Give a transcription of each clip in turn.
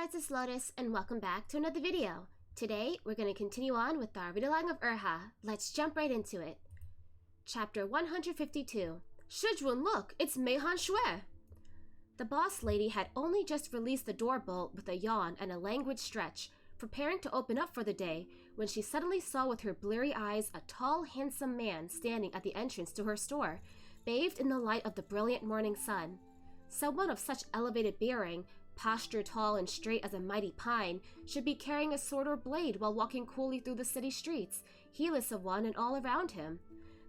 guys, it's Lotus, and welcome back to another video. Today, we're going to continue on with our read-along of Erha. Let's jump right into it. Chapter 152. Shizun, look! It's Meihan Shui! The boss lady had only just released the door bolt with a yawn and a languid stretch, preparing to open up for the day, when she suddenly saw with her bleary eyes a tall, handsome man standing at the entrance to her store, bathed in the light of the brilliant morning sun. Someone of such elevated bearing, posture tall and straight as a mighty pine, should be carrying a sword or blade while walking coolly through the city streets, heedless of one and all around him.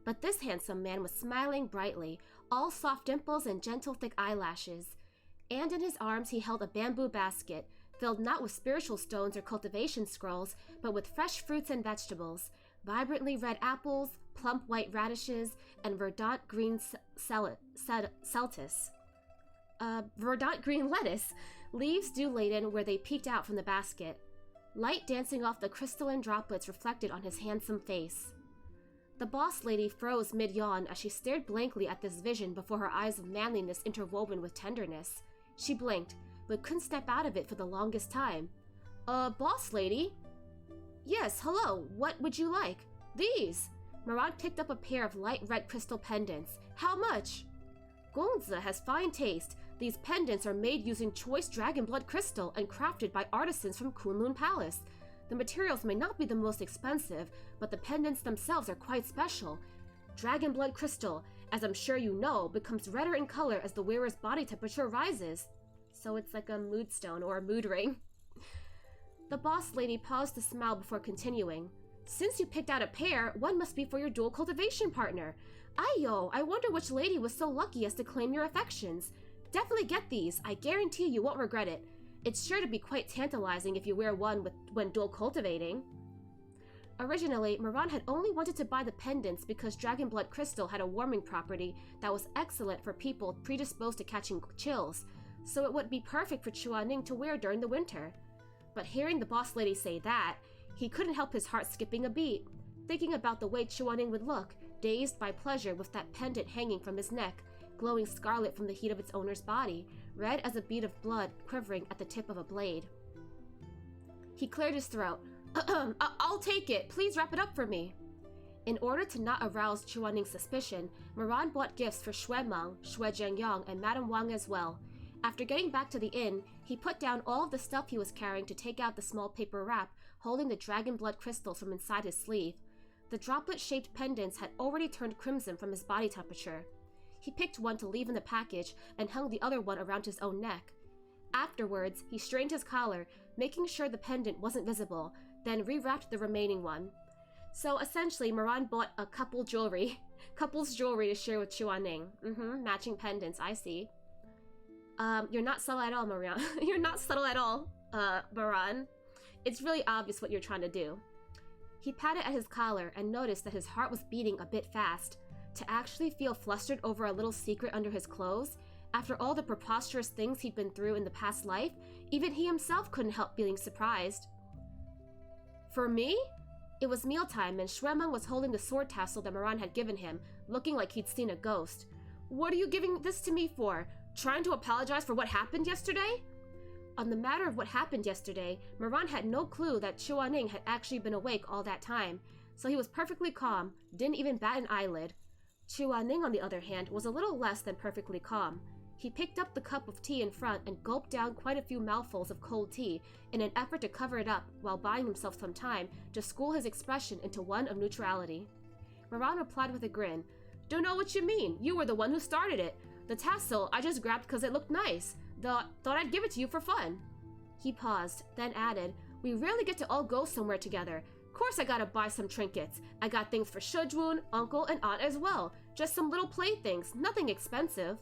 But this handsome man was smiling brightly, all soft dimples and gentle thick eyelashes. And in his arms he held a bamboo basket, filled not with spiritual stones or cultivation scrolls, but with fresh fruits and vegetables, vibrantly red apples, plump white radishes, and verdant green verdant green lettuce, leaves dew-laden where they peeked out from the basket. Light dancing off the crystalline droplets reflected on his handsome face. The boss lady froze mid-yawn as she stared blankly at this vision before her eyes of manliness interwoven with tenderness. She blinked, but couldn't snap out of it for the longest time. Boss lady? Yes, hello, what would you like? These! Maran picked up a pair of light red crystal pendants. How much? Gongzi has fine taste. These pendants are made using choice dragon blood crystal and crafted by artisans from Kunlun Palace. The materials may not be the most expensive, but the pendants themselves are quite special. Dragon blood crystal, as I'm sure you know, becomes redder in color as the wearer's body temperature rises. So it's like a mood stone or a mood ring. The boss lady paused to smile before continuing. Since you picked out a pair, one must be for your dual cultivation partner. Aiyo, I wonder which lady was so lucky as to claim your affections. Definitely get these. I guarantee you won't regret it. It's sure to be quite tantalizing if you wear one when dual cultivating. Originally, Maran had only wanted to buy the pendants because Dragon Blood Crystal had a warming property that was excellent for people predisposed to catching chills, so it would be perfect for Chuaning to wear during the winter. But hearing the boss lady say that, he couldn't help his heart skipping a beat, thinking about the way Chuaning would look, dazed by pleasure with that pendant hanging from his neck, glowing scarlet from the heat of its owner's body, red as a bead of blood quivering at the tip of a blade. He cleared his throat. I'll take it. Please wrap it up for me. In order to not arouse Chuaning's suspicion, Maran bought gifts for Shui Meng, Shui Zhengyang, and Madame Wang as well. After getting back to the inn, he put down all of the stuff he was carrying to take out the small paper wrap holding the dragon blood crystals from inside his sleeve. The droplet-shaped pendants had already turned crimson from his body temperature. He picked one to leave in the package and hung the other one around his own neck. Afterwards, he strained his collar, making sure the pendant wasn't visible, then rewrapped the remaining one. So essentially, Maran bought a couple's jewelry to share with Chuaning. Matching pendants, I see. You're not subtle at all, Maran. You're not subtle at all, Maran. It's really obvious what you're trying to do. He patted at his collar and noticed that his heart was beating a bit fast. To actually feel flustered over a little secret under his clothes, after all the preposterous things he'd been through in the past life, even he himself couldn't help feeling surprised. For me? It was mealtime and Shui Meng was holding the sword tassel that Maran had given him, looking like he'd seen a ghost. What are you giving this to me for? Trying to apologize for what happened yesterday? On the matter of what happened yesterday, Maran had no clue that Chuaning had actually been awake all that time, so he was perfectly calm, didn't even bat an eyelid. Chuaning, on the other hand, was a little less than perfectly calm. He picked up the cup of tea in front and gulped down quite a few mouthfuls of cold tea in an effort to cover it up while buying himself some time to school his expression into one of neutrality. Maran replied with a grin. Don't know what you mean. You were the one who started it. The tassel I just grabbed because it looked nice. Thought I'd give it to you for fun. He paused, then added, We rarely get to all go somewhere together. Course I gotta buy some trinkets. I got things for Shizun, uncle, and aunt as well. Just some little playthings, nothing expensive.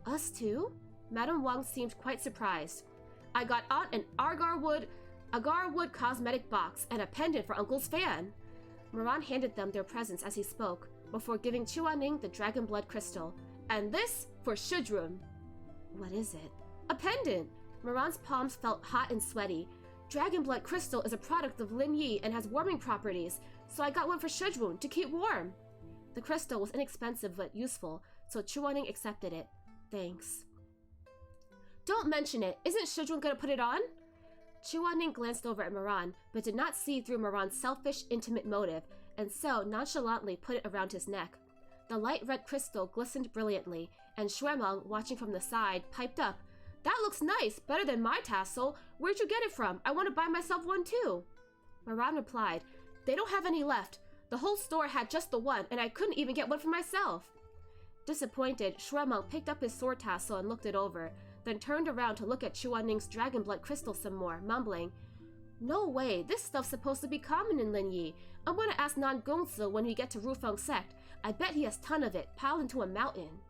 Us too? Madame Wang seemed quite surprised. I got aunt an agar wood cosmetic box and a pendant for uncle's fan. Maran handed them their presents as he spoke, before giving Chuaning the dragon blood crystal. And this for Shizun. What is it? A pendant! Maran's palms felt hot and sweaty. Dragon blood crystal is a product of Lin Yi and has warming properties, so I got one for Shizun to keep warm. The crystal was inexpensive but useful, so Chuaning accepted it. Thanks. Don't mention it. Isn't Shizun gonna put it on? Chuaning glanced over at Moran, but did not see through Moran's selfish, intimate motive, and so nonchalantly put it around his neck. The light red crystal glistened brilliantly, and Xuemeng, watching from the side, piped up, "That looks nice, better than my tassel. Where'd you get it from? I want to buy myself one too." Moran replied, "They don't have any left. The whole store had just the one, and I couldn't even get one for myself." Disappointed, Xuemeng picked up his sword tassel and looked it over, then turned around to look at Chuaning's dragon blood crystal some more, mumbling, "No way, this stuff's supposed to be common in Linyi. I'm gonna ask Nan Gongzi when we get to Rufeng Sect. I bet he has a ton of it, piled into a mountain."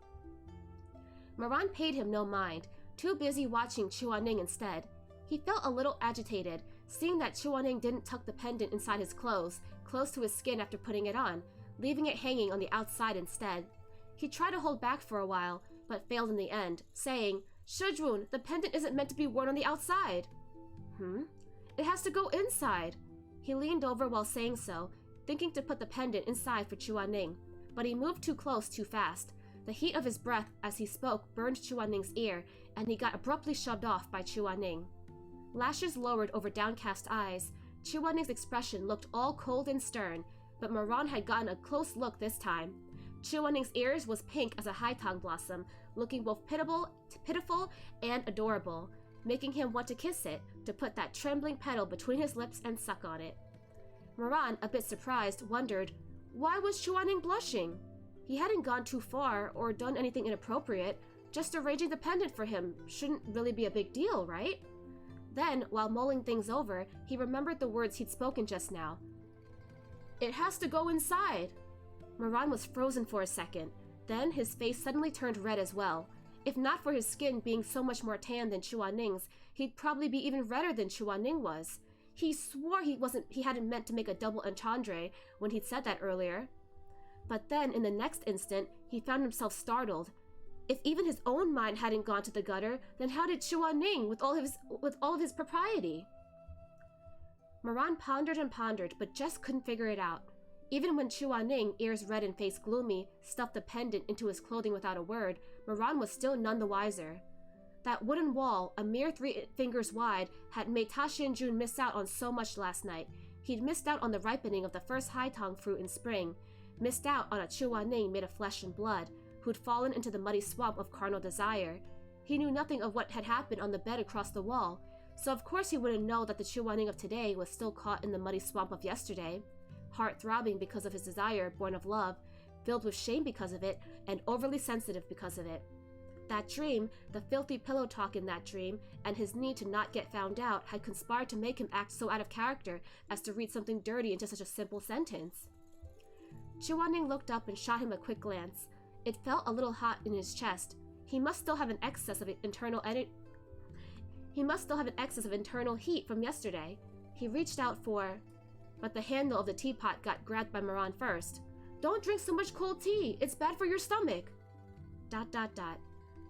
Moran paid him no mind, too busy watching Chuaning instead. He felt a little agitated, seeing that Chuaning didn't tuck the pendant inside his clothes, close to his skin after putting it on, leaving it hanging on the outside instead. He tried to hold back for a while, but failed in the end, saying, "Shizun, the pendant isn't meant to be worn on the outside." It has to go inside." He leaned over while saying so, thinking to put the pendant inside for Chuaning, but he moved too close too fast. The heat of his breath as he spoke burned Chuaning's ear, and he got abruptly shoved off by Chuaning. Lashes lowered over downcast eyes, Chuaning's expression looked all cold and stern, but Moran had gotten a close look this time. Chuaning's ears was pink as a haitang blossom, looking both pitiful and adorable, making him want to kiss it, to put that trembling petal between his lips and suck on it. Moran, a bit surprised, wondered, why was Chuaning blushing? He hadn't gone too far or done anything inappropriate, just arranging the pendant for him shouldn't really be a big deal, right? Then, while mulling things over, he remembered the words he'd spoken just now. "It has to go inside." Moran was frozen for a second. Then his face suddenly turned red as well. If not for his skin being so much more tan than Chuaning's, he'd probably be even redder than Chuaning was. He swore he hadn't meant to make a double entendre when he'd said that earlier. But then, in the next instant, he found himself startled. If even his own mind hadn't gone to the gutter, then how did Chuaning with all of his propriety? Moran pondered and pondered, but just couldn't figure it out. Even when Chuaning, ears red and face gloomy, stuffed the pendant into his clothing without a word, Moran was still none the wiser. That wooden wall, a mere 3 fingers wide, had made Ta Xianjun miss out on so much last night. He'd missed out on the ripening of the first haitang fruit in spring, missed out on a Chuaning made of flesh and blood, who'd fallen into the muddy swamp of carnal desire. He knew nothing of what had happened on the bed across the wall, so of course he wouldn't know that the Chuaning of today was still caught in the muddy swamp of yesterday, heart throbbing because of his desire born of love, filled with shame because of it, and overly sensitive because of it. That dream, the filthy pillow talk in that dream, and his need to not get found out had conspired to make him act so out of character as to read something dirty into such a simple sentence. Chuaning looked up and shot him a quick glance. It felt a little hot in his chest. He must still have an excess of internal heat from yesterday. He reached out for... But the handle of the teapot got grabbed by Moran first. "Don't drink so much cold tea. It's bad for your stomach." ...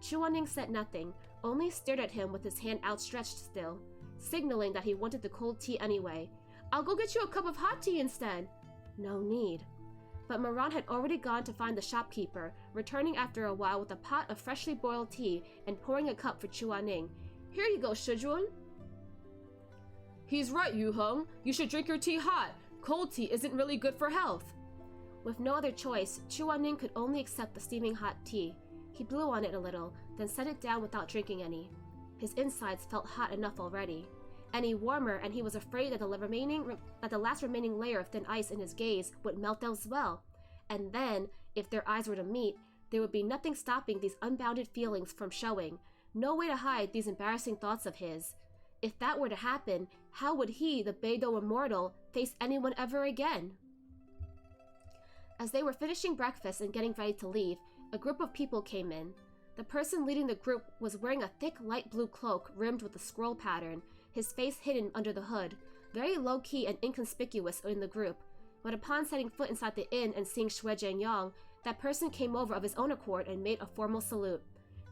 Chuaning said nothing, only stared at him with his hand outstretched still, signaling that he wanted the cold tea anyway. "I'll go get you a cup of hot tea instead." No need. But Moran had already gone to find the shopkeeper, returning after a while with a pot of freshly boiled tea and pouring a cup for Chuaning. "Here you go, Shizun." "He's right, Yu Heng. You should drink your tea hot. Cold tea isn't really good for health." With no other choice, Chuaning could only accept the steaming hot tea. He blew on it a little, then set it down without drinking any. His insides felt hot enough already. Any warmer, and he was afraid that the last remaining layer of thin ice in his gaze would melt as well. And then, if their eyes were to meet, there would be nothing stopping these unbounded feelings from showing. No way to hide these embarrassing thoughts of his. If that were to happen, how would he, the Beidou immortal, face anyone ever again? As they were finishing breakfast and getting ready to leave, a group of people came in. The person leading the group was wearing a thick light blue cloak rimmed with a scroll pattern, his face hidden under the hood, very low-key and inconspicuous in the group. But upon setting foot inside the inn and seeing Xue Jianyang, that person came over of his own accord and made a formal salute.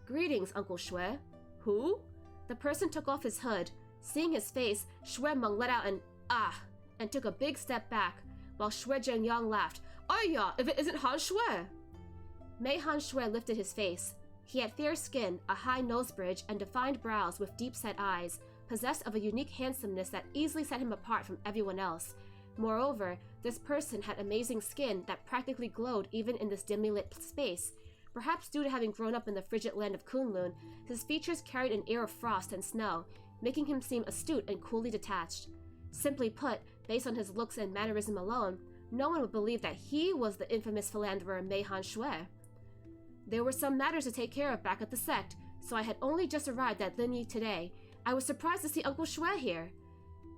"Greetings, Uncle Xue." "Who?" The person took off his hood. Seeing his face, Xuemeng let out an "ah" and took a big step back, while Xue Jianyang laughed. "Aiya, if it isn't Han Xue!" Mei Han Xue lifted his face. He had fair skin, a high nose bridge, and defined brows with deep-set eyes, possessed of a unique handsomeness that easily set him apart from everyone else. Moreover, this person had amazing skin that practically glowed even in this dimly lit space. Perhaps due to having grown up in the frigid land of Kunlun, his features carried an air of frost and snow, making him seem astute and coolly detached. Simply put, based on his looks and mannerism alone, no one would believe that he was the infamous philanderer Meihan Shui. There were some matters to take care of back at the sect, so I had only just arrived at Linyi today. I was surprised to see Uncle Shui here.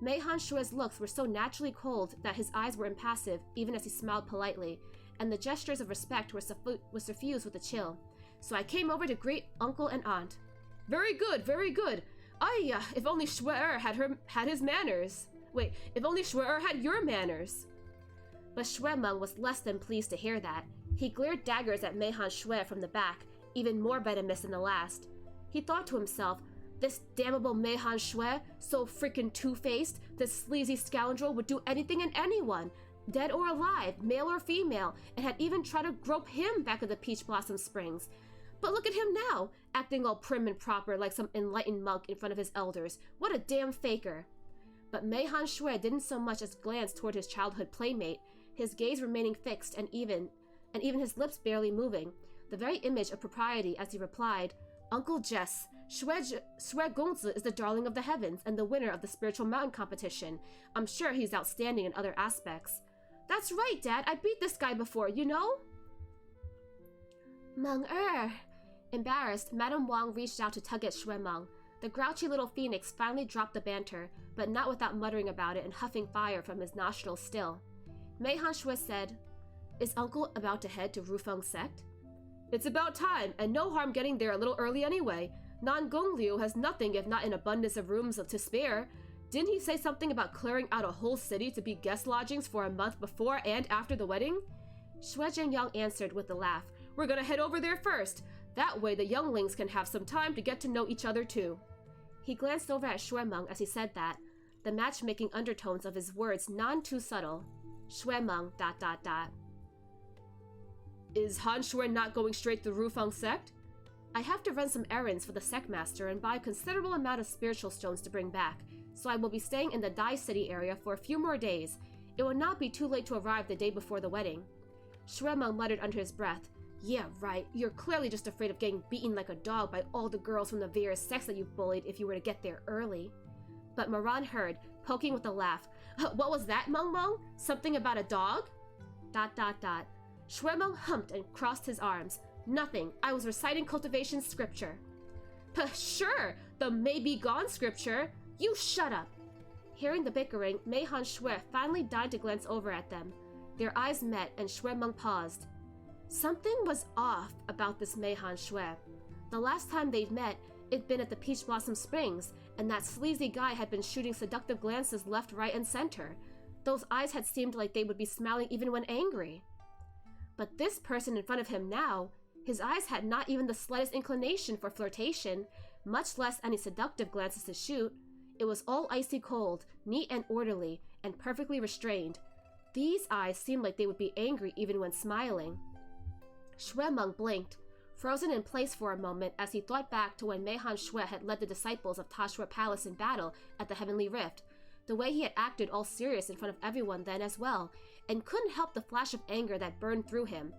Meihan Shui's looks were so naturally cold that his eyes were impassive, even as he smiled politely, and the gestures of respect were suffused with a chill. So I came over to greet uncle and aunt. Very good, very good. If only Shui had his manners. Wait, if only Shui had your manners. But Shui Meng was less than pleased to hear that. He glared daggers at Meihan Shui from the back, even more venomous than the last. He thought to himself, this damnable Meihan Shui, so freaking two-faced, this sleazy scoundrel would do anything and anyone, dead or alive, male or female, and had even tried to grope him back at the Peach Blossom Springs. But look at him now, acting all prim and proper like some enlightened monk in front of his elders. What a damn faker. But Meihan Shui didn't so much as glance toward his childhood playmate, his gaze remaining fixed and even his lips barely moving, the very image of propriety as he replied, Uncle Jess, Shui Gongzi is the darling of the heavens and the winner of the spiritual mountain competition. I'm sure he's outstanding in other aspects. That's right, Dad. I beat this guy before, you know? Meng-er. Embarrassed, Madame Wang reached out to tug at Shui Meng. The grouchy little phoenix finally dropped the banter, but not without muttering about it and huffing fire from his nostrils still. Meihan Shui said, Is Uncle about to head to Rufeng sect? It's about time, and no harm getting there a little early anyway. Gong-Liu has nothing if not an abundance of rooms to spare. Didn't he say something about clearing out a whole city to be guest lodgings for a month before and after the wedding? Shui Jingyang answered with a laugh. We're gonna head over there first. That way the younglings can have some time to get to know each other too. He glanced over at Shui Meng as he said that, the matchmaking undertones of his words none too subtle. Shui Meng, ... Is Han Shui not going straight to Rufeng sect? I have to run some errands for the sect master and buy a considerable amount of spiritual stones to bring back, so I will be staying in the Dai City area for a few more days. It will not be too late to arrive the day before the wedding. Shui Meng muttered under his breath, Yeah, right, you're clearly just afraid of getting beaten like a dog by all the girls from the various sects that you've bullied if you were to get there early. But Moran heard, poking with a laugh, What was that, Meng Meng? Something about a dog? ... Shui Meng humped and crossed his arms. Nothing. I was reciting cultivation scripture. Sure, the may-be-gone scripture. You shut up. Hearing the bickering, Meihan Shui finally deigned to glance over at them. Their eyes met, and Shui Meng paused. Something was off about this Meihan Shui. The last time they'd met, it'd been at the Peach Blossom Springs, and that sleazy guy had been shooting seductive glances left, right, and center. Those eyes had seemed like they would be smiling even when angry. But this person in front of him now, his eyes had not even the slightest inclination for flirtation, much less any seductive glances to shoot. It was all icy cold, neat and orderly, and perfectly restrained. These eyes seemed like they would be angry even when smiling. Shui Meng blinked, frozen in place for a moment as he thought back to when Meihan Shui had led the disciples of Ta Shui Palace in battle at the Heavenly Rift, the way he had acted all serious in front of everyone then as well, and couldn't help the flash of anger that burned through him.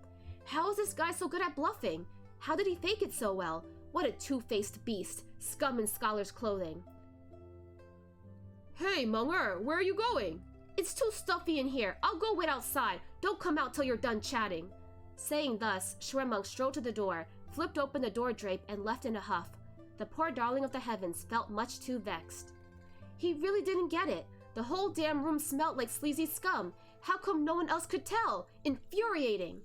How is this guy so good at bluffing? How did he fake it so well? What a two-faced beast, scum in scholar's clothing. Hey, Meng-er, where are you going? It's too stuffy in here. I'll go wait outside. Don't come out till you're done chatting. Saying thus, Shui Meng strode to the door, flipped open the door drape, and left in a huff. The poor darling of the heavens felt much too vexed. He really didn't get it. The whole damn room smelled like sleazy scum. How come no one else could tell? Infuriating.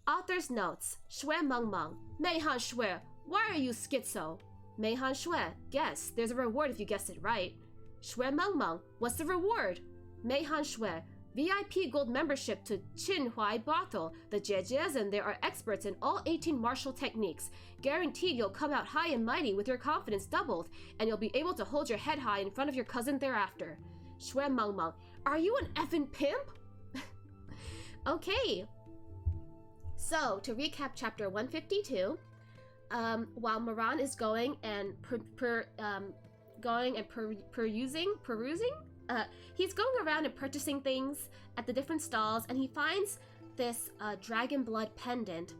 Author's notes. Shui Meng Meng. Meihan Shui, why are you schizo? Meihan Shui, guess. There's a reward if you guessed it right. Shui Meng Meng, what's the reward? Meihan Shui, VIP gold membership to Qinhuai Brothel. The Jiejies and there are experts in all 18 martial techniques. Guaranteed you'll come out high and mighty with your confidence doubled, and you'll be able to hold your head high in front of your cousin thereafter. Shui Meng Meng, are you an effing pimp? Okay. So, to recap chapter 152, while Moran is going and perusing. He's going around and purchasing things at the different stalls, and he finds this dragon blood pendant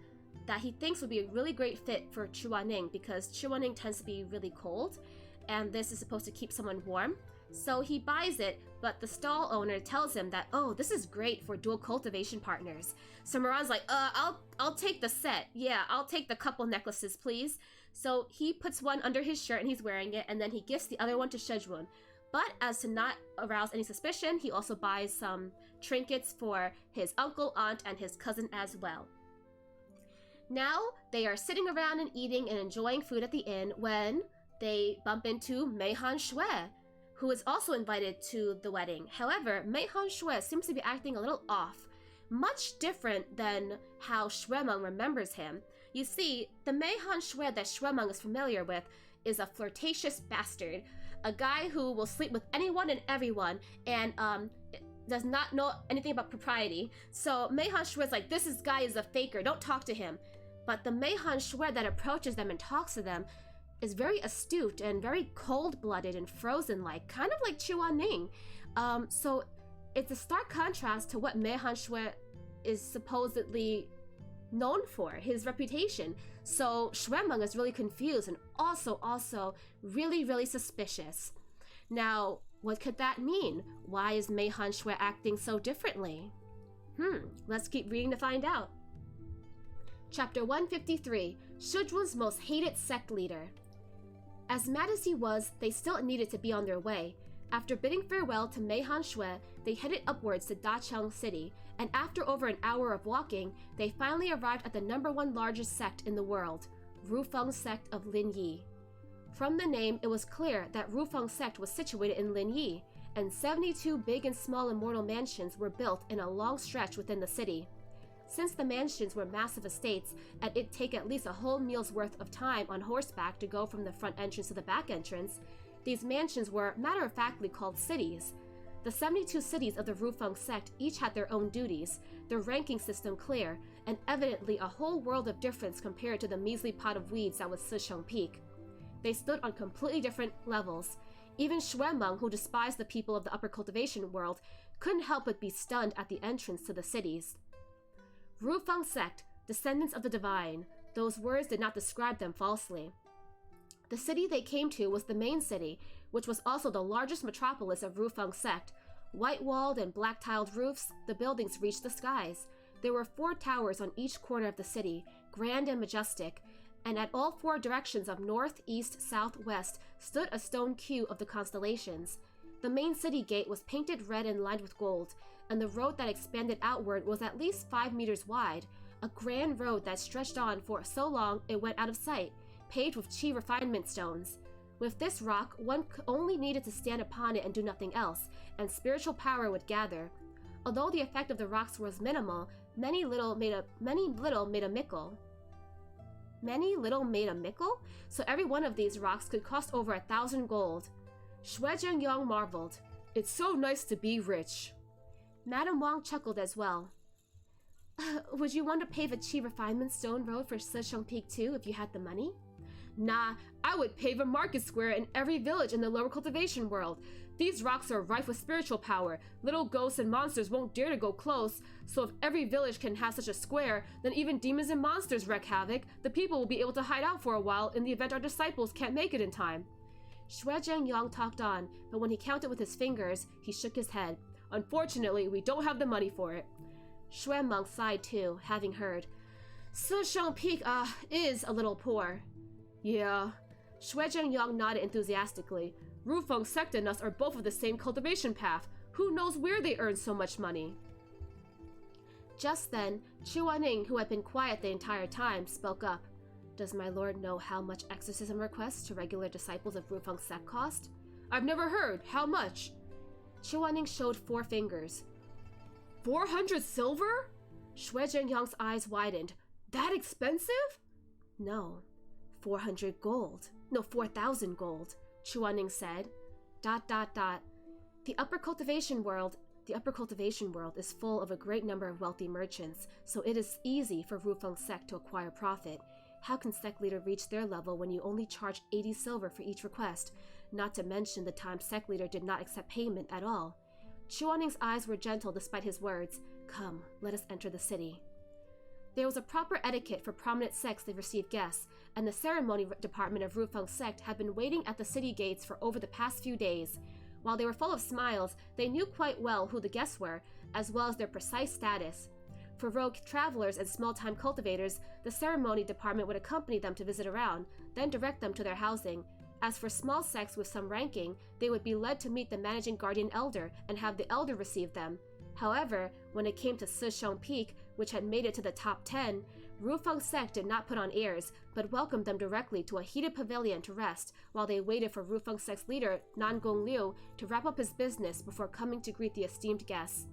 that he thinks would be a really great fit for Chuaning, because Chuaning tends to be really cold, and this is supposed to keep someone warm. So he buys it, but the stall owner tells him that, oh, this is great for dual cultivation partners. So Moran's like, I'll take the set. Yeah, I'll take the couple necklaces, please. So he puts one under his shirt and he's wearing it, and then he gifts the other one to Shizun. But as to not arouse any suspicion, he also buys some trinkets for his uncle, aunt, and his cousin as well. Now, they are sitting around and eating and enjoying food at the inn when they bump into Meihan Shui, who is also invited to the wedding. However, Meihan Shui seems to be acting a little off, much different than how Xuemeng remembers him. You see, the Meihan Shui that Xuemeng is familiar with is a flirtatious bastard, a guy who will sleep with anyone and everyone, and does not know anything about propriety. So Meihan Shui is like, this guy is a faker, don't talk to him. But the Meihan Shui that approaches them and talks to them is very astute and very cold-blooded and frozen-like, kind of like Chuaning. So it's a stark contrast to what Meihan Shui is supposedly known for, his reputation. So Xuemeng is really confused and also really, really suspicious. Now, what could that mean? Why is Meihan Shui acting so differently? Let's keep reading to find out. Chapter 153, Shizun's most hated sect leader. As mad as he was, they still needed to be on their way. After bidding farewell to Meihan Shui, they headed upwards to Dacheng City, and after over an hour of walking, they finally arrived at the #1 largest sect in the world, Rufeng sect of Linyi. From the name, it was clear that Rufeng sect was situated in Linyi, and 72 big and small immortal mansions were built in a long stretch within the city. Since the mansions were massive estates, and it'd take at least a whole meal's worth of time on horseback to go from the front entrance to the back entrance, these mansions were matter-of-factly called cities. The 72 cities of the Rufeng sect each had their own duties, their ranking system clear, and evidently a whole world of difference compared to the measly pot of weeds that was Shisheng Peak. They stood on completely different levels. Even Xuemeng, who despised the people of the upper cultivation world, couldn't help but be stunned at the entrance to the cities. Rufeng sect, descendants of the divine. Those words did not describe them falsely. The city they came to was the main city, which was also the largest metropolis of Rufeng sect. White-walled and black-tiled roofs, the buildings reached the skies. There were 4 towers on each corner of the city, grand and majestic, and at all 4 directions of north, east, south, west stood a stone queue of the constellations. The main city gate was painted red and lined with gold, and the road that expanded outward was at least 5 meters wide, a grand road that stretched on for so long it went out of sight, paved with chi refinement stones. With this rock, one only needed to stand upon it and do nothing else, and spiritual power would gather. Although the effect of the rocks was minimal, many little made a mickle. Many little made a mickle? So every one of these rocks could cost over 1,000 gold. Shui Zhengyang marveled. It's so nice to be rich. Madame Wang chuckled as well. Would you want to pave a chi refinement stone road for Shisheng Peak too if you had the money? Nah, I would pave a market square in every village in the lower cultivation world. These rocks are rife with spiritual power. Little ghosts and monsters won't dare to go close, so if every village can have such a square, then even demons and monsters wreak havoc. The people will be able to hide out for a while in the event our disciples can't make it in time. Shui Zhengyang talked on, but when he counted with his fingers, he shook his head. Unfortunately, we don't have the money for it. Xuemeng sighed too, having heard. Shisheng Peak, is a little poor. Yeah. Shui Zhengyang nodded enthusiastically. Rufeng sect and us are both of the same cultivation path. Who knows where they earn so much money? Just then, Chuaning, who had been quiet the entire time, spoke up. Does my lord know how much exorcism requests to regular disciples of Rufeng sect cost? I've never heard. How much? Chuaning showed 4 fingers. 400 silver? Shui Zhengyang's eyes widened. That expensive? No. 400 gold. No, 4,000 gold, Chuaning said. ... The upper cultivation world is full of a great number of wealthy merchants, so it is easy for Rufeng sect to acquire profit. How can sect leader reach their level when you only charge 80 silver for each request, not to mention the time sect leader did not accept payment at all? Chuaning's eyes were gentle despite his words. Come, let us enter the city. There was a proper etiquette for prominent sects that received guests, and the ceremony department of Rufeng sect had been waiting at the city gates for over the past few days. While they were full of smiles, they knew quite well who the guests were, as well as their precise status. For rogue travelers and small-time cultivators, the ceremony department would accompany them to visit around, then direct them to their housing. As for small sects with some ranking, they would be led to meet the managing guardian elder and have the elder receive them. However, when it came to Shizun Peak, which had made it to the top 10, Rufeng sect did not put on airs, but welcomed them directly to a heated pavilion to rest while they waited for Rufeng sect's leader, Nangong Liu, to wrap up his business before coming to greet the esteemed guests.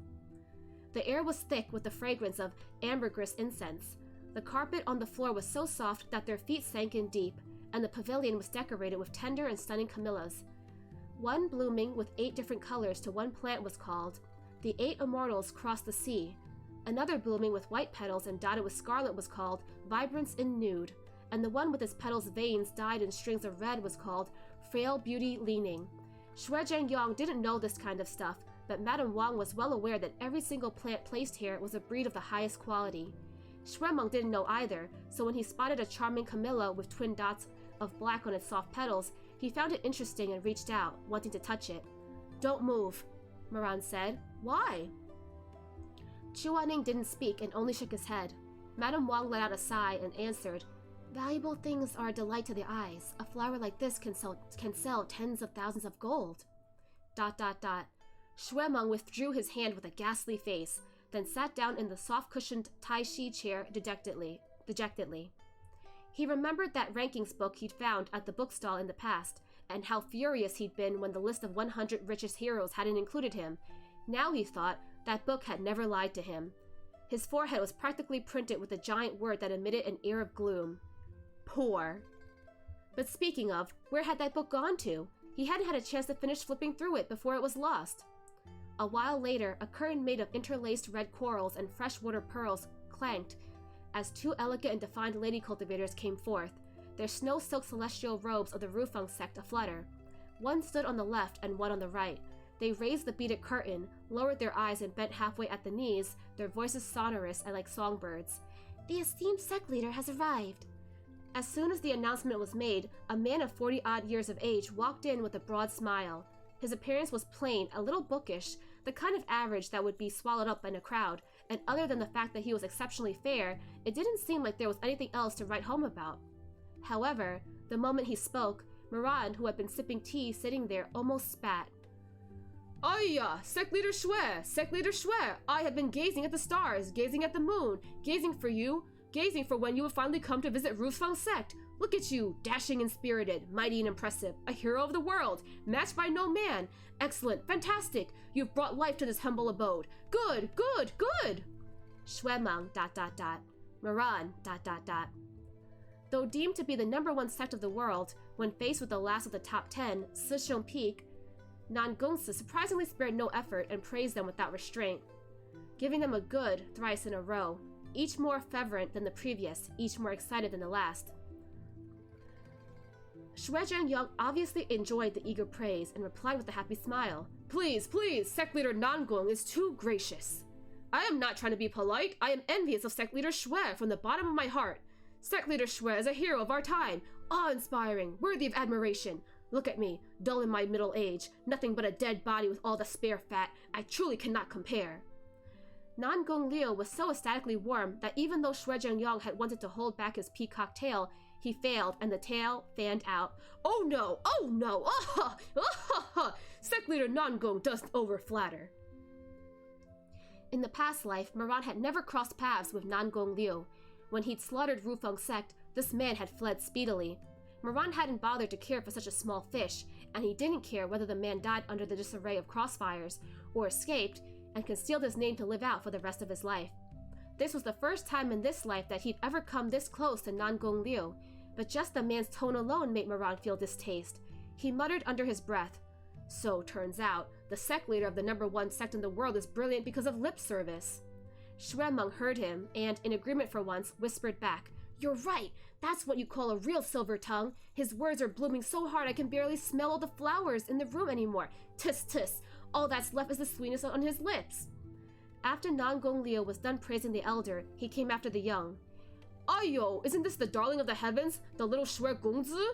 The air was thick with the fragrance of ambergris incense. The carpet on the floor was so soft that their feet sank in deep, and the pavilion was decorated with tender and stunning camellias. One blooming with 8 different colors to one plant was called The 8 Immortals Cross the Sea. Another blooming with white petals and dotted with scarlet was called Vibrance in Nude, and the one with its petals veins dyed in strings of red was called Frail Beauty Leaning. Shui Zhengyong didn't know this kind of stuff, but Madame Wang was well aware that every single plant placed here was a breed of the highest quality. Shui Meng didn't know either, so when he spotted a charming camellia with twin dots of black on its soft petals, he found it interesting and reached out, wanting to touch it. Don't move, Moran said. Why? Chuaning didn't speak and only shook his head. Madame Wang let out a sigh and answered, Valuable things are a delight to the eyes. A flower like this can sell tens of thousands of gold. ... Shui Meng withdrew his hand with a ghastly face, then sat down in the soft-cushioned Tai Chi chair dejectedly. He remembered that rankings book he'd found at the bookstall in the past, and how furious he'd been when the list of 100 richest heroes hadn't included him. Now he thought that book had never lied to him. His forehead was practically printed with a giant word that emitted an air of gloom. Poor. But speaking of, where had that book gone to? He hadn't had a chance to finish flipping through it before it was lost. A while later, a curtain made of interlaced red corals and freshwater pearls clanked as 2 elegant and defined lady cultivators came forth, their snow-silk celestial robes of the Rufeng sect aflutter. One stood on the left and one on the right. They raised the beaded curtain, lowered their eyes and bent halfway at the knees, their voices sonorous and like songbirds. The esteemed sect leader has arrived. As soon as the announcement was made, a man of 40-odd years of age walked in with a broad smile. His appearance was plain, a little bookish, the kind of average that would be swallowed up in a crowd, and other than the fact that he was exceptionally fair, it didn't seem like there was anything else to write home about. However, the moment he spoke, Moran, who had been sipping tea sitting there, almost spat. Ayya, Sect Leader Shui! Sect Leader Shui! I have been gazing at the stars, gazing at the moon, gazing for you, gazing for when you would finally come to visit Rufeng sect. Look at you, dashing and spirited, mighty and impressive, a hero of the world, matched by no man. Excellent, fantastic, you've brought life to this humble abode. Good, good, good! Shui Meng, ... Moran, ... Though deemed to be the #1 sect of the world, when faced with the last of the top 10, Shizun Peak, Nangongsi surprisingly spared no effort and praised them without restraint, giving them a good thrice in a row, each more fervent than the previous, each more excited than the last. Shui Zhengyong obviously enjoyed the eager praise and replied with a happy smile. Please, please, Sect Leader Nangong is too gracious. I am not trying to be polite, I am envious of Sect Leader Shui from the bottom of my heart. Sect Leader Shui is a hero of our time, awe-inspiring, worthy of admiration. Look at me, dull in my middle age, nothing but a dead body with all the spare fat. I truly cannot compare. Nangong Liu was so ecstatically warm that even though Shui Zhengyong had wanted to hold back his peacock tail, he failed and the tail fanned out. Oh no! Oh no! Ah ha! Sect Leader Nangong doesn't over-flatter. In the past life, Moran had never crossed paths with Nangong Liu. When he'd slaughtered Rufeng sect, this man had fled speedily. Moran hadn't bothered to care for such a small fish, and he didn't care whether the man died under the disarray of crossfires, or escaped, and concealed his name to live out for the rest of his life. This was the first time in this life that he'd ever come this close to Nangong Liu, but just the man's tone alone made Moran feel distaste. He muttered under his breath, So, turns out, the sect leader of the #1 sect in the world is brilliant because of lip service. Shui Meng heard him, and, in agreement for once, whispered back, You're right. That's what you call a real silver tongue. His words are blooming so hard I can barely smell all the flowers in the room anymore. Tis tis. All that's left is the sweetness on his lips. After Nangong Liu was done praising the elder, he came after the young. Ayo, isn't this the darling of the heavens, the little Shui Gongzi?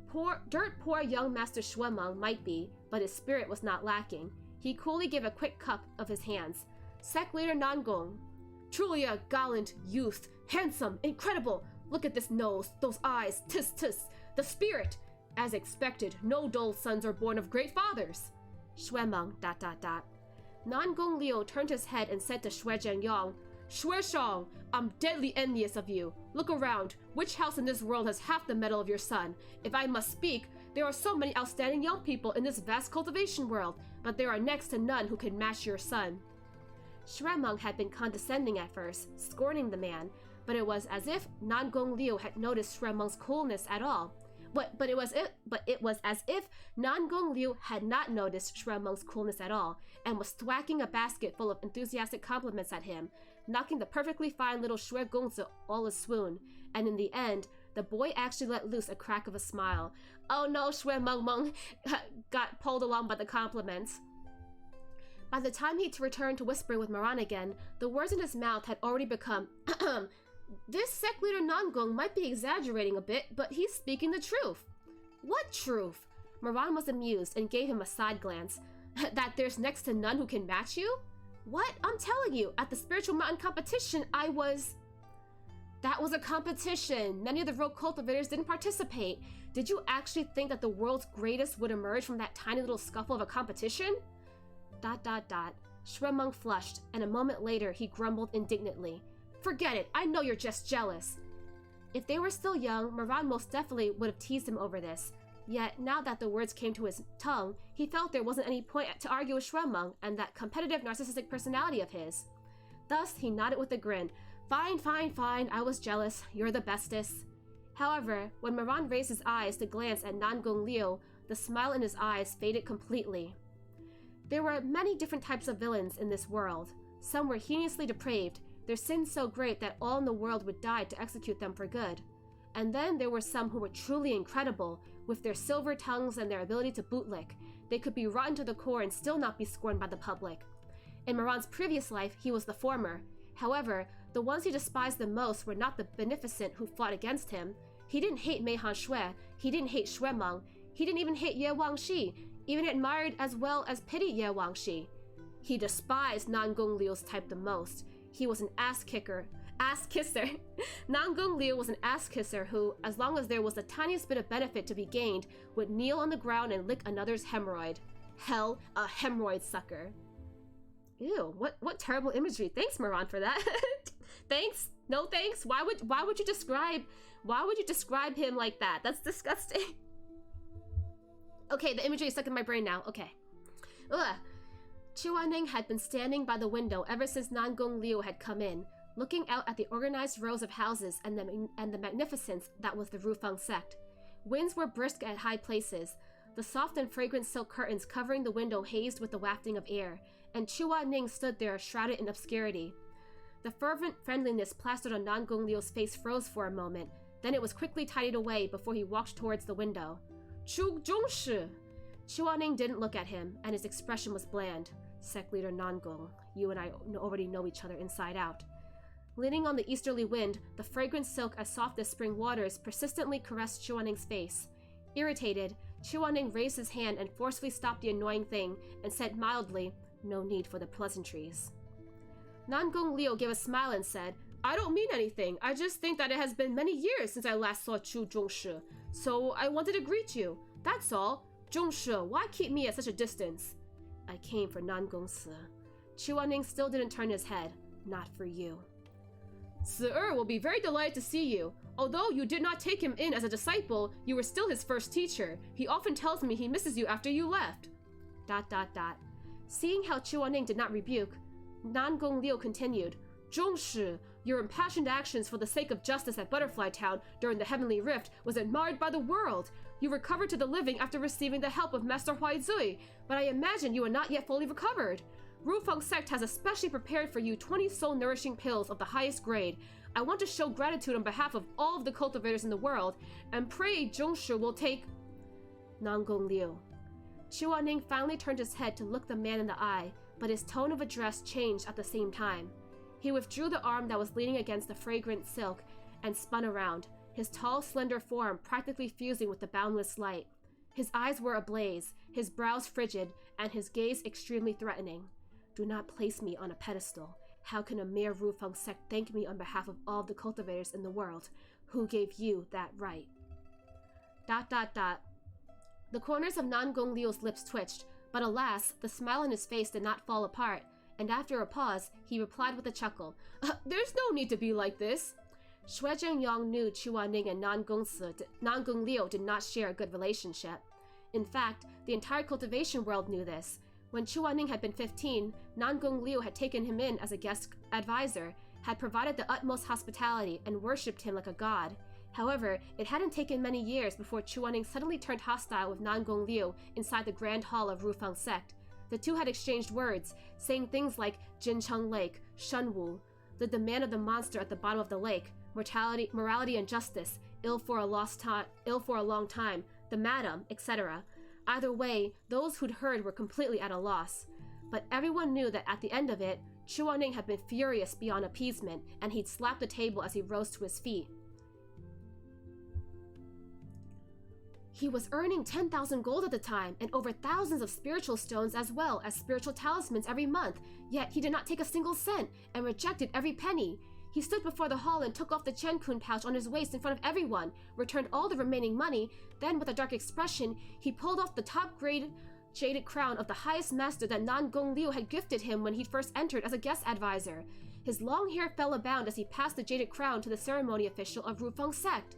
Poor young Master Shuemeng might be, but his spirit was not lacking. He coolly gave a quick cup of his hands. Sec Leader Nangong. Truly a gallant youth, handsome, incredible. Look at this nose, those eyes, tis tis. The spirit. As expected, no dull sons are born of great fathers. Shuemeng, ... Nangong Liu turned his head and said to Shui Zhengyang, Shueshang, I'm deadly envious of you. Look around. Which house in this world has half the mettle of your son? If I must speak, there are so many outstanding young people in this vast cultivation world, but there are next to none who can match your son. Shuemeng had been condescending at first, scorning the man, but it was as if Nangong Liu had noticed Shuemeng's coolness at all. But it was as if Nangong Liu had not noticed Shuemeng's coolness at all, and was thwacking a basket full of enthusiastic compliments at him, knocking the perfectly fine little Shui Gongzi all a swoon, and in the end, the boy actually let loose a crack of a smile. Oh no, Shuemeng got pulled along by the compliments. By the time he returned to whispering with Moran again, the words in his mouth had already become, This sect leader Nangong might be exaggerating a bit, but he's speaking the truth. What truth? Moran was amused and gave him a side glance. That there's next to none who can match you? What? I'm telling you, at the Spiritual Mountain competition, That was a competition. Many of the real cultivators didn't participate. Did you actually think that the world's greatest would emerge from that tiny little scuffle of a competition? ... Shuemeng flushed, and a moment later he grumbled indignantly. Forget it, I know you're just jealous. If they were still young, Moran most definitely would have teased him over this. Yet, now that the words came to his tongue, he felt there wasn't any point to argue with Shuemeng and that competitive narcissistic personality of his. Thus, he nodded with a grin. Fine, I was jealous. You're the bestest. However, when Moran raised his eyes to glance at Nangong Liu, the smile in his eyes faded completely. There were many different types of villains in this world. Some were heinously depraved, their sins so great that all in the world would die to execute them for good. And then there were some who were truly incredible, with their silver tongues and their ability to bootlick. They could be rotten to the core and still not be scorned by the public. In Moran's previous life, he was the former. However, the ones he despised the most were not the beneficent who fought against him. He didn't hate Mei Han Shui, he didn't hate Shuemeng, he didn't even hate Ye Wangxi, even admired as well as pitied Ye Wangxi. He despised Nangong Liu's type the most. He was an ass-kisser. Nangong Liu was an ass-kisser who, as long as there was the tiniest bit of benefit to be gained, would kneel on the ground and lick another's hemorrhoid. Hell, a hemorrhoid sucker. Ew, what terrible imagery. Thanks, Moran, for that. Thanks? No thanks? Why would you describe him like that? That's disgusting. Okay, the imagery is stuck in my brain now. Okay. Ugh. Chuaning had been standing by the window ever since Nangong Liu had come in, looking out at the organized rows of houses and the magnificence that was the Rufeng sect. Winds were brisk at high places, the soft and fragrant silk curtains covering the window hazed with the wafting of air, and Chuaning stood there shrouded in obscurity. The fervent friendliness plastered on Nangong Liu's face froze for a moment, then it was quickly tidied away before he walked towards the window. Chu Zhongshi! Chuaning didn't look at him, and his expression was bland. Sect leader Nangong, you and I already know each other inside out. Leaning on the easterly wind, the fragrant silk as soft as spring waters persistently caressed Chuaning's face. Irritated, Chuaning raised his hand and forcefully stopped the annoying thing and said mildly, no need for the pleasantries. Nangong Liu gave a smile and said, I don't mean anything. I just think that it has been many years since I last saw Chu Zhongshi, so I wanted to greet you. That's all. Zhongshi, why keep me at such a distance? I came for Nangong Si. Chuaning still didn't turn his head. Not for you. Si will be very delighted to see you. Although you did not take him in as a disciple, you were still his first teacher. He often tells me he misses you after you left. ... Seeing how Chuaning did not rebuke, Nangong Liu continued, Zhongshi, your impassioned actions for the sake of justice at Butterfly Town during the Heavenly Rift was admired by the world. You recovered to the living after receiving the help of Master Huaizui, but I imagine you are not yet fully recovered. Rufeng sect has especially prepared for you 20 soul-nourishing pills of the highest grade. I want to show gratitude on behalf of all of the cultivators in the world, and pray Zhongshu will take... Nangong Liu. Chuaning finally turned his head to look the man in the eye, but his tone of address changed at the same time. He withdrew the arm that was leaning against the fragrant silk and spun around, his tall, slender form practically fusing with the boundless light. His eyes were ablaze, his brows frigid, and his gaze extremely threatening. Do not place me on a pedestal. How can a mere Rufeng sect thank me on behalf of all the cultivators in the world? Who gave you that right? ... The corners of Nangong Liu's lips twitched, but alas, the smile on his face did not fall apart, and after a pause, he replied with a chuckle. There's no need to be like this. Xue Zhengyang knew Chuaning and Nangong Liu did not share a good relationship. In fact, the entire cultivation world knew this. When Chuaning had been 15, Nangong Liu had taken him in as a guest advisor, had provided the utmost hospitality, and worshipped him like a god. However, it hadn't taken many years before Chuaning suddenly turned hostile with Nangong Liu inside the Grand Hall of Rufeng Sect. The two had exchanged words, saying things like Jincheng Lake, Shunwu, the demand of the monster at the bottom of the lake, morality and justice, ill for a long time, the madam, etc. Either way, those who'd heard were completely at a loss. But everyone knew that at the end of it, Chuaning had been furious beyond appeasement, and he'd slapped the table as he rose to his feet. He was earning 10,000 gold at the time, and over thousands of spiritual stones as well as spiritual talismans every month, yet he did not take a single cent, and rejected every penny. He stood before the hall and took off the Chen-kun pouch on his waist in front of everyone, returned all the remaining money, then with a dark expression, he pulled off the top-grade jaded crown of the highest master that Nangong Liu had gifted him when he first entered as a guest advisor. His long hair fell about as he passed the jaded crown to the ceremony official of Rufeng Sect.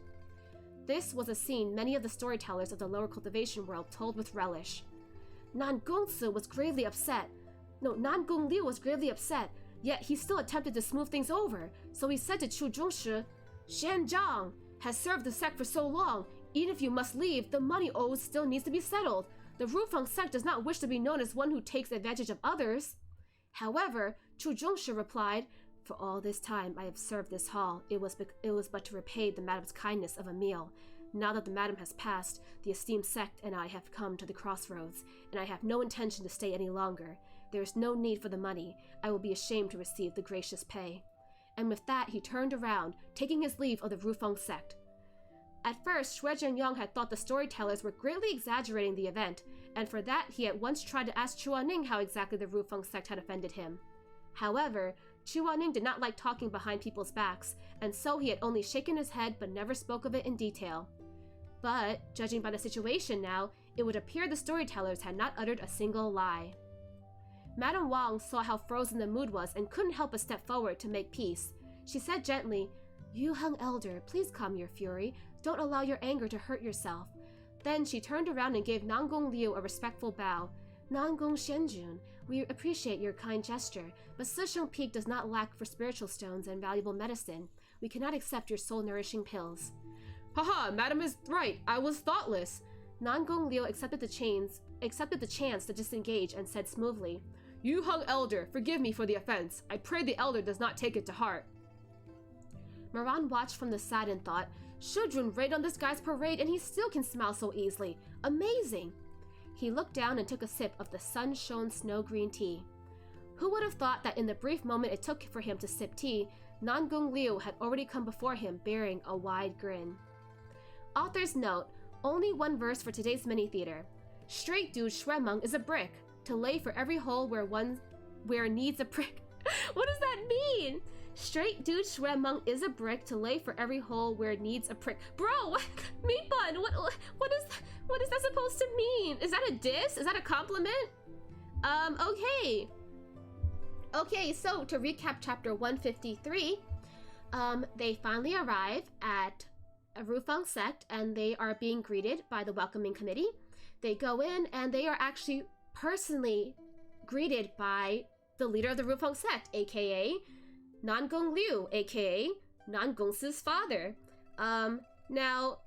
This was a scene many of the storytellers of the lower cultivation world told with relish. Nangong Liu was gravely upset, yet he still attempted to smooth things over, so he said to Chu Zhongshi, Shanzhang has served the sect for so long, even if you must leave, the money owed still needs to be settled. The Rufeng sect does not wish to be known as one who takes advantage of others. However, Chu Zhongshi replied, For all this time I have served this hall, it was but to repay the madam's kindness of a meal. Now that the madam has passed, the esteemed sect and I have come to the crossroads, and I have no intention to stay any longer. There is no need for the money. I will be ashamed to receive the gracious pay. And with that, he turned around, taking his leave of the Rufeng sect. At first, Xue Zhengyang had thought the storytellers were greatly exaggerating the event, and for that he at once tried to ask Chuaning how exactly the Rufeng sect had offended him. However, Chuaning did not like talking behind people's backs, and so he had only shaken his head but never spoke of it in detail. But, judging by the situation now, it would appear the storytellers had not uttered a single lie. Madame Wang saw how frozen the mood was and couldn't help but step forward to make peace. She said gently, Yu Heng Elder, please calm your fury. Don't allow your anger to hurt yourself. Then she turned around and gave Nangong Liu a respectful bow. Nangong Shenjun, we appreciate your kind gesture, but Sisheng Peak does not lack for spiritual stones and valuable medicine. We cannot accept your soul-nourishing pills. Haha, madam is right. I was thoughtless. Nangong Liu accepted the chance to disengage and said smoothly, Yu Heng Elder, forgive me for the offense. I pray the elder does not take it to heart. Moran watched from the side and thought, Shizun raided on this guy's parade and he still can smile so easily. Amazing! He looked down and took a sip of the sun-shone snow green tea. Who would have thought that in the brief moment it took for him to sip tea, Nangong Liu had already come before him bearing a wide grin. Author's note, only one verse for today's mini-theater. Straight dude Shuemeng is a brick, to lay for every hole where needs a prick. What does that mean? Straight dude Shuemeng is a brick, to lay for every hole where it needs a prick. Bro, Meatbun, what is that supposed to mean? Is that a diss? Is that a compliment? Okay. Okay, so to recap chapter 153, they finally arrive at a Rufeng sect and they are being greeted by the welcoming committee. They go in and they are actually personally greeted by the leader of the Rufeng sect, aka Nangong Liu, aka Nangong's father. Now,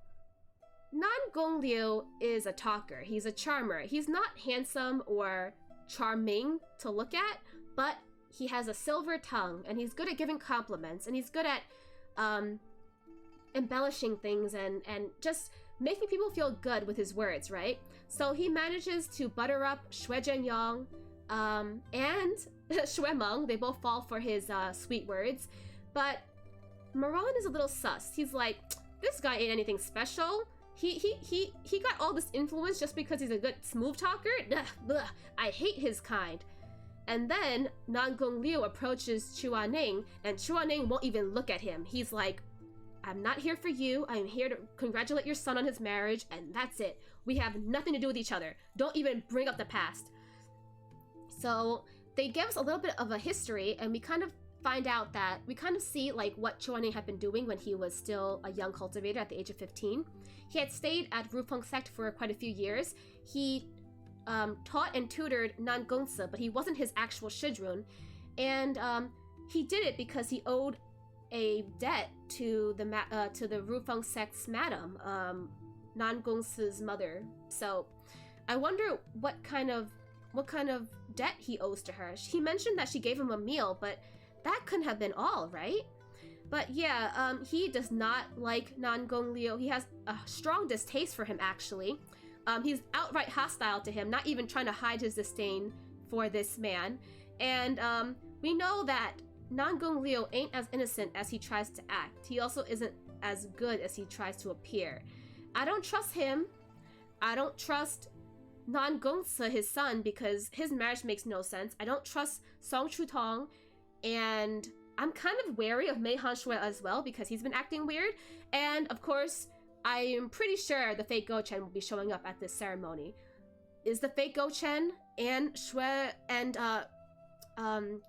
Nangong Liu is a talker. He's a charmer. He's not handsome or charming to look at, but he has a silver tongue, and he's good at giving compliments, and he's good at embellishing things and just making people feel good with his words, right? So he manages to butter up Xue Zhenyang and Xue Meng. They both fall for his sweet words, but Moran is a little sus. He's like, this guy ain't anything special. He got all this influence just because he's a good smooth talker? Ugh, I hate his kind. And then Nan Gongliu approaches Chuaning, and Chuaning won't even look at him. He's like, I'm not here for you. I'm here to congratulate your son on his marriage, and that's it. We have nothing to do with each other. Don't even bring up the past. So they give us a little bit of a history, and we kind of find out that we kind of see like what Chuaning had been doing when he was still a young cultivator at the age of 15. He had stayed at Rufeng sect for quite a few years. He taught and tutored Nan Gongsi, but he wasn't his actual Shizun, and he did it because he owed a debt to the Rufeng sect's madam, Nan Gongsi's mother. So I wonder what kind of debt he owes to her. He mentioned that she gave him a meal, but that couldn't have been all, right? But yeah, he does not like Nan Gongliu. He has a strong distaste for him, actually. He's outright hostile to him, not even trying to hide his disdain for this man. And we know that Nan Gongliu ain't as innocent as he tries to act. He also isn't as good as he tries to appear. I don't trust him. I don't trust Nan Gongsi, his son, because his marriage makes no sense. I don't trust Song Chutong, and I'm kind of wary of Mei Hanshui as well because he's been acting weird. And of course, I am pretty sure the fake Gochen will be showing up at this ceremony. Is the fake Gochen and Shui and Nan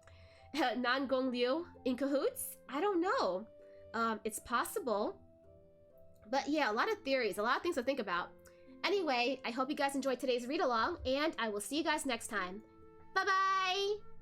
Gongliu in cahoots? I don't know. It's possible. But yeah, a lot of theories, a lot of things to think about. Anyway, I hope you guys enjoyed today's read-along, and I will see you guys next time. Bye-bye!